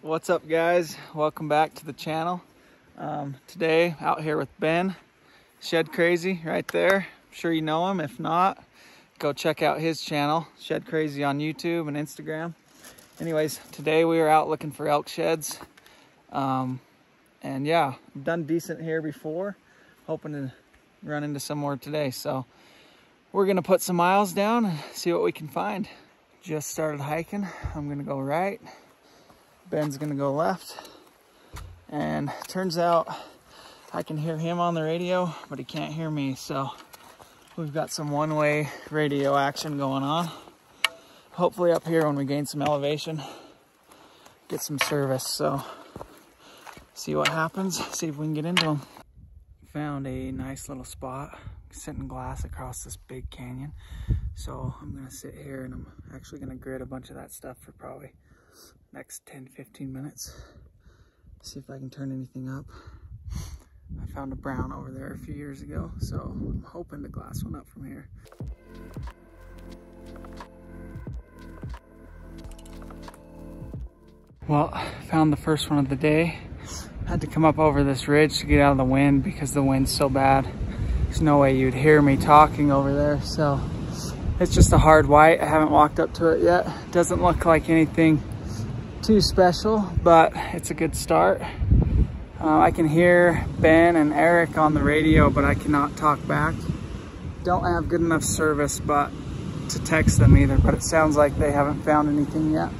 What's up, guys? Welcome back to the channel. Today out here with Ben, Shed Crazy right there. I'm sure you know him. If not, go check out his channel, Shed Crazy, on YouTube and Instagram. Anyways, today we are out looking for elk sheds. And yeah, I've done decent here before, hoping to run into some more today. So we're gonna put some miles down and see what we can find. Just started hiking. I'm gonna go right. Ben's gonna go left. And turns out I can hear him on the radio, but he can't hear me. So we've got some one-way radio action going on. Hopefully up here when we gain some elevation, get some service. So see what happens, see if we can get into them. Found a nice little spot, sitting glass across this big canyon. So I'm gonna sit here and I'm actually gonna grid a bunch of that stuff for probably next 10-15 minutes. See if I can turn anything up. I found a brown over there a few years ago, so I'm hoping to glass one up from here. Well, found the first one of the day. Had to come up over this ridge to get out of the wind because the wind's so bad. There's no way you'd hear me talking over there, so it's just a hard white. I haven't walked up to it yet. Doesn't look like anything too special, but it's a good start. I can hear Ben and Eric on the radio, but I cannot talk back. Don't have good enough service but to text them either, but it sounds like they haven't found anything yet.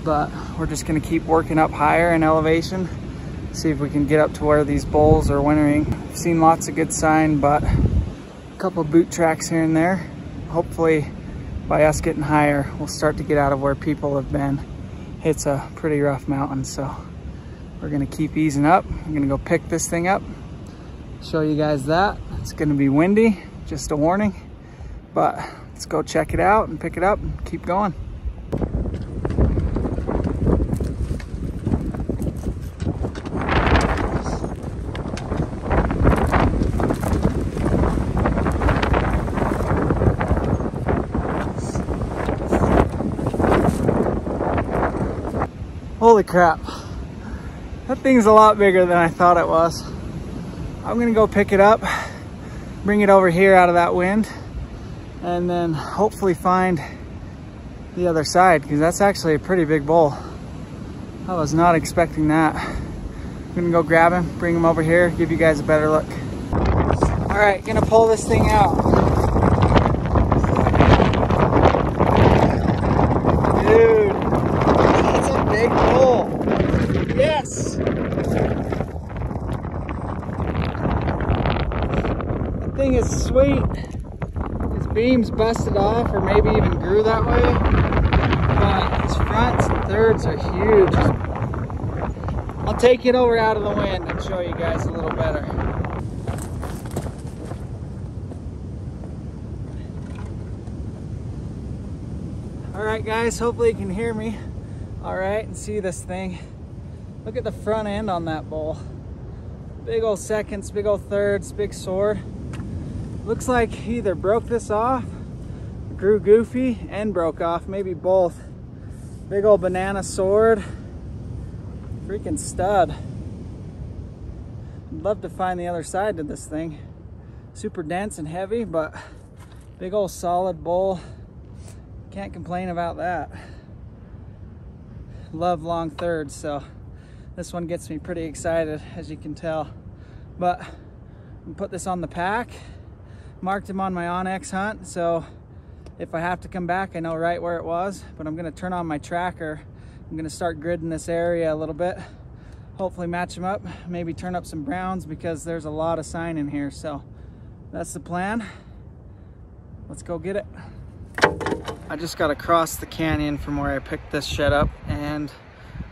But we're just gonna keep working up higher in elevation, see if we can get up to where these bulls are wintering. I've seen lots of good sign, but a couple of boot tracks here and there. Hopefully by us getting higher, we'll start to get out of where people have been. It's a pretty rough mountain, so we're gonna keep easing up. I'm gonna go pick this thing up, show you guys that. It's gonna be windy, just a warning, but let's go check it out and pick it up and keep going. Holy crap, that thing's a lot bigger than I thought it was. I'm gonna go pick it up, bring it over here out of that wind, and then hopefully find the other side, because that's actually a pretty big bull. I was not expecting that. I'm gonna go grab him, bring him over here, give you guys a better look. All right, gonna pull this thing out. Dude, that's a big bull. Yes. That thing is sweet. His beam's busted off, or maybe even grew that way. But his fronts and thirds are huge. I'll take it over out of the wind and show you guys a little better. All right, guys, hopefully you can hear me all right and see this thing. Look at the front end on that bull. Big old seconds, big old thirds, big sword. Looks like he either broke this off, grew goofy, and broke off, maybe both. Big old banana sword. Freaking stud. I'd love to find the other side to this thing. Super dense and heavy, but big old solid bull. Can't complain about that. Love long thirds, so this one gets me pretty excited, as you can tell. But I'm put this on the pack. Marked him on my Onyx hunt, so if I have to come back, I know right where it was. But I'm gonna turn on my tracker. I'm gonna start gridding this area a little bit. Hopefully match him up, maybe turn up some browns, because there's a lot of sign in here. So that's the plan. Let's go get it. I just got across the canyon from where I picked this shed up, and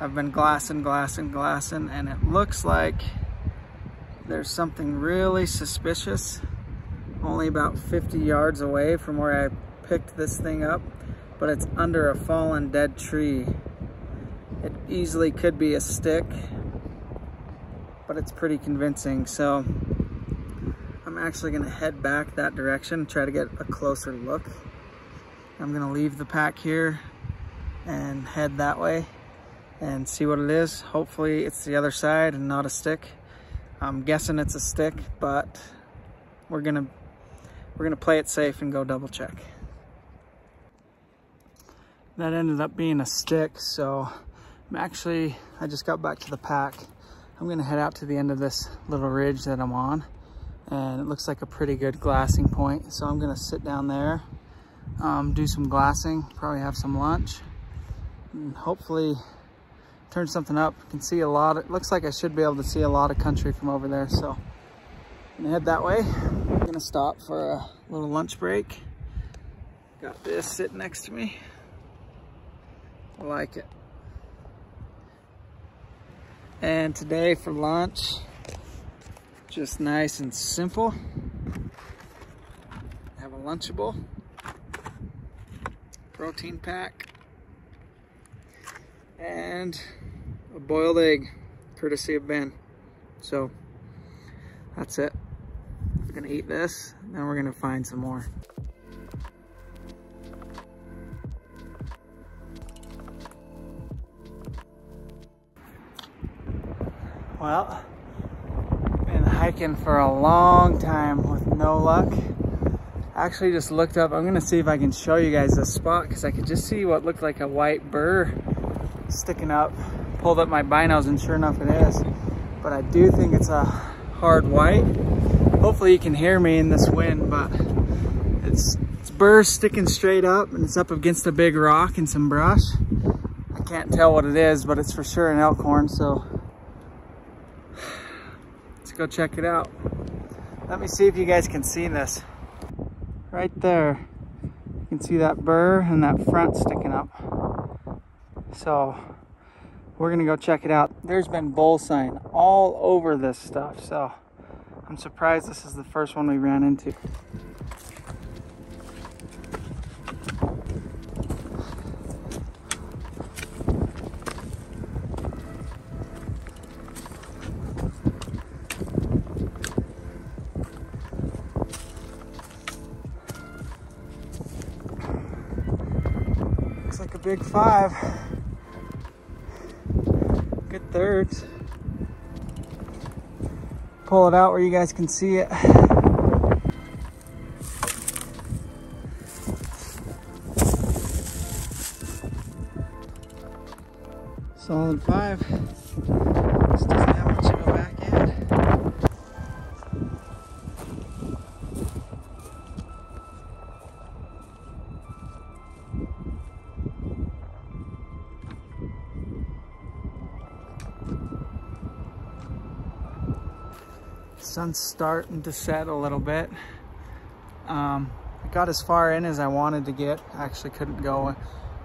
I've been glassing, and it looks like there's something really suspicious only about 50 yards away from where I picked this thing up, but it's under a fallen dead tree. It easily could be a stick, but it's pretty convincing. So I'm actually gonna head back that direction, try to get a closer look. I'm gonna leave the pack here and head that way and see what it is. Hopefully it's the other side and not a stick. I'm guessing it's a stick, but we're gonna play it safe and go double check. That ended up being a stick, so I just got back to the pack. I'm gonna head out to the end of this little ridge that I'm on, and it looks like a pretty good glassing point. So I'm gonna sit down there, do some glassing, probably have some lunch, and hopefully turn something up. You can see a lot. It looks like I should be able to see a lot of country from over there. So I'm gonna head that way. I'm gonna stop for a little lunch break. Got this sitting next to me. I like it. And today for lunch, just nice and simple. Have a Lunchable, protein pack, and a boiled egg, courtesy of Ben. So that's it. We're gonna eat this, and then we're gonna find some more. Well, been hiking for a long time with no luck. I actually just looked up. I'm gonna see if I can show you guys this spot, because I could just see what looked like a white burr sticking up. Pulled up my binos, and sure enough it is. But I do think it's a hard white. Hopefully you can hear me in this wind, but it's burr sticking straight up, and it's up against a big rock and some brush. I can't tell what it is, but it's for sure an elk horn, so let's go check it out. Let me see if you guys can see this. Right there, you can see that burr and that front sticking up. So we're gonna go check it out. There's been bull sign all over this stuff, so I'm surprised this is the first one we ran into. Looks like a big 5. Good thirds. Pull it out where you guys can see it. Solid 5. This doesn't have much to go back in. Sun's starting to set a little bit. I got as far in as I wanted to get. I actually couldn't go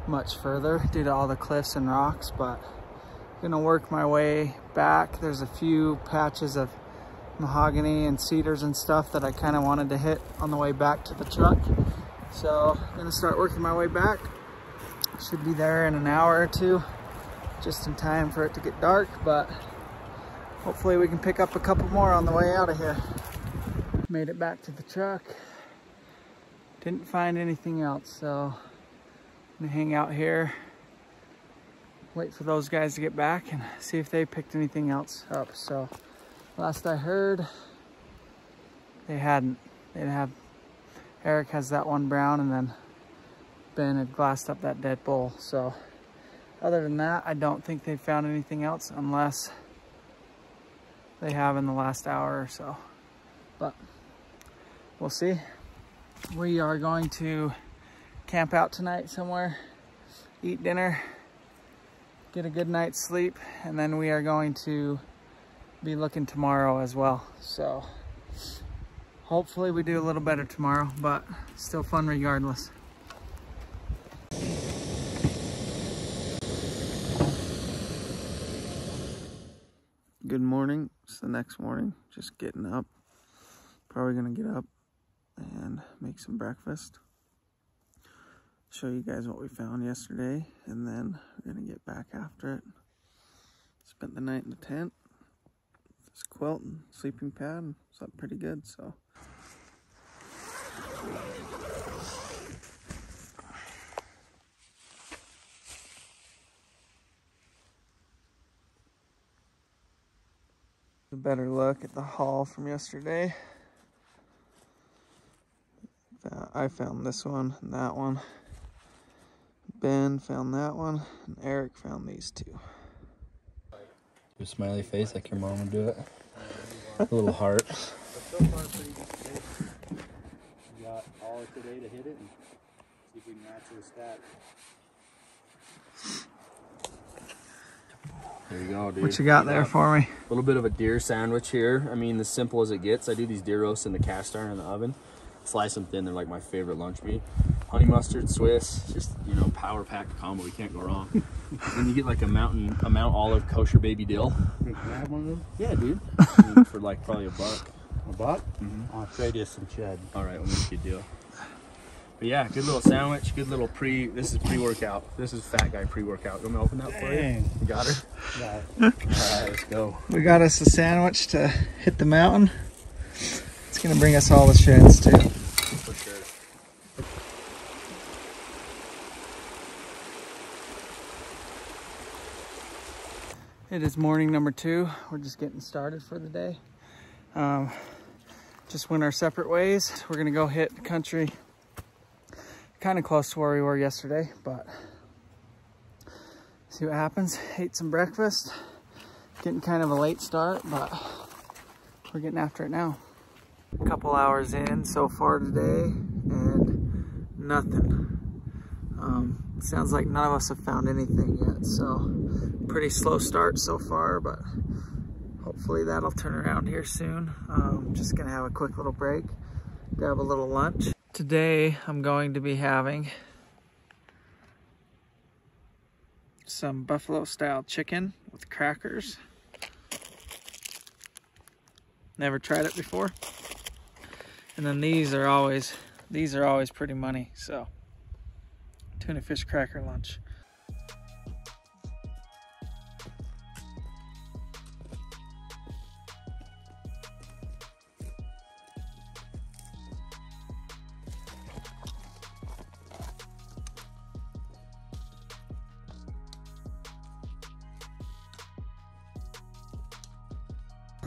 much further due to all the cliffs and rocks, but I'm gonna work my way back. There's a few patches of mahogany and cedars and stuff that I kind of wanted to hit on the way back to the truck. So I'm gonna start working my way back. Should be there in an hour or two, just in time for it to get dark, but hopefully we can pick up a couple more on the way out of here. Made it back to the truck. Didn't find anything else, so I'm gonna hang out here, wait for those guys to get back and see if they picked anything else up. So last I heard, they hadn't. They'd have, Eric has that one brown, and then Ben had glassed up that dead bull. So other than that, I don't think they found anything else, unless they have in the last hour or so, but we'll see. We are going to camp out tonight somewhere, eat dinner, get a good night's sleep, and then we are going to be looking tomorrow as well. So hopefully we do a little better tomorrow, but still fun regardless. Good morning. It's the next morning. Just getting up. Probably gonna get up and make some breakfast. Show you guys what we found yesterday, and then we're gonna get back after it. Spent the night in the tent. This quilt and sleeping pad, and slept pretty good, so. A better look at the haul from yesterday. I found this one and that one. Ben found that one, and Eric found these two. Do a smiley face like your mom would do it. A little heart. But so far, pretty good today. We got all of today to hit it and see if we can add to the stat. There you go, dude. What you got there for me? A little bit of a deer sandwich here. I mean, as simple as it gets. I do these deer roasts in the cast iron in the oven. Slice them thin. They're like my favorite lunch meat. Honey mustard, Swiss, just, you know, power packed combo. You can't go wrong. Then you get like a Mount Olive kosher baby dill. Can I have one of those? Yeah, dude. I mean, for like probably $1. $1? Mm-hmm. I'll trade you some shed. All right, we'll make you a deal. But yeah, good little sandwich, good little this is pre-workout. This is fat guy pre-workout. You want me to open that for you? You got her? Yeah. All right, let's go. We got us a sandwich to hit the mountain. It's gonna bring us all the sheds too. For sure. It is morning number 2. We're just getting started for the day. Just went our separate ways. We're gonna go hit the country kind of close to where we were yesterday, but see what happens. Ate some breakfast. Getting kind of a late start, but we're getting after it now. A couple hours in so far today and nothing. Sounds like none of us have found anything yet, so pretty slow start so far, but hopefully that'll turn around here soon. Just gonna have a quick little break, grab a little lunch. Today I'm going to be having some buffalo style chicken with crackers. Never tried it before. And then these are always pretty money, so tuna fish cracker lunch.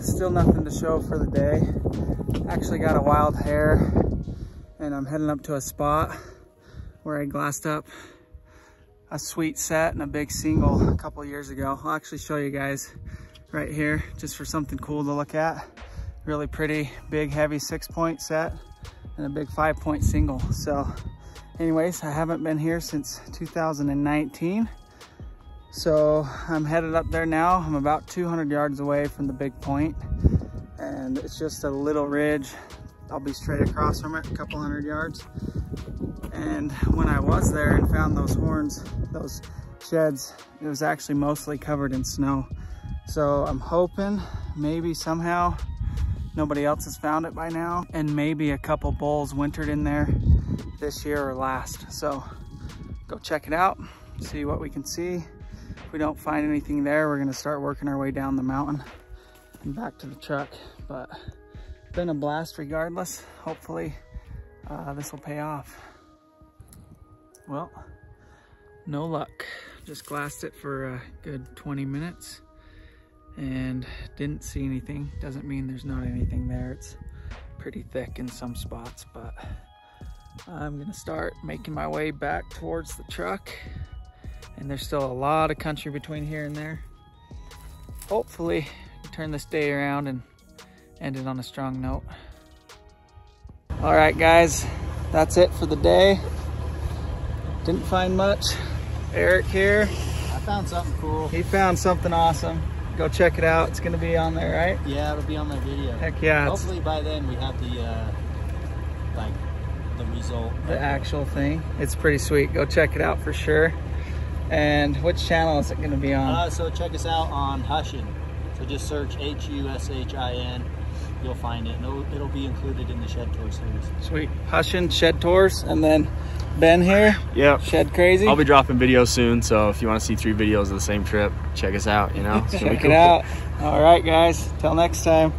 Still nothing to show for the day. Actually got a wild hair and I'm heading up to a spot where I glassed up a sweet set and a big single a couple years ago. I'll actually show you guys right here just for something cool to look at. Really pretty, big, heavy 6-point set and a big 5-point single. So anyways, I haven't been here since 2019. So I'm headed up there now. I'm about 200 yards away from the big point, and it's just a little ridge. I'll be straight across from it, a couple hundred yards. And when I was there and found those horns, those sheds, it was actually mostly covered in snow. So I'm hoping maybe somehow nobody else has found it by now, and maybe a couple bulls wintered in there this year or last. So go check it out, see what we can see. If we don't find anything there, we're gonna start working our way down the mountain and back to the truck. But it's been a blast regardless. Hopefully this will pay off. Well, no luck. Just glassed it for a good 20 minutes and didn't see anything. Doesn't mean there's not anything there. It's pretty thick in some spots, but I'm gonna start making my way back towards the truck. And there's still a lot of country between here and there. Hopefully, turn this day around and end it on a strong note. All right, guys, that's it for the day. Didn't find much. Eric here. I found something cool. He found something awesome. Go check it out. It's gonna be on there, right? Yeah, it'll be on my video. Heck yeah. Hopefully by then we have the like the result. The actual thing. It's pretty sweet. Go check it out for sure. And which channel is it going to be on? So check us out on Hushin. So just search Hushin. You'll find it. And it'll be included in the Shed Tour series. Sweet. Hushin, Shed Tours, and then Ben here. Yep. Shed Crazy. I'll be dropping videos soon, so if you want to see 3 videos of the same trip, check us out, you know? Check it out. All right, guys. Till next time.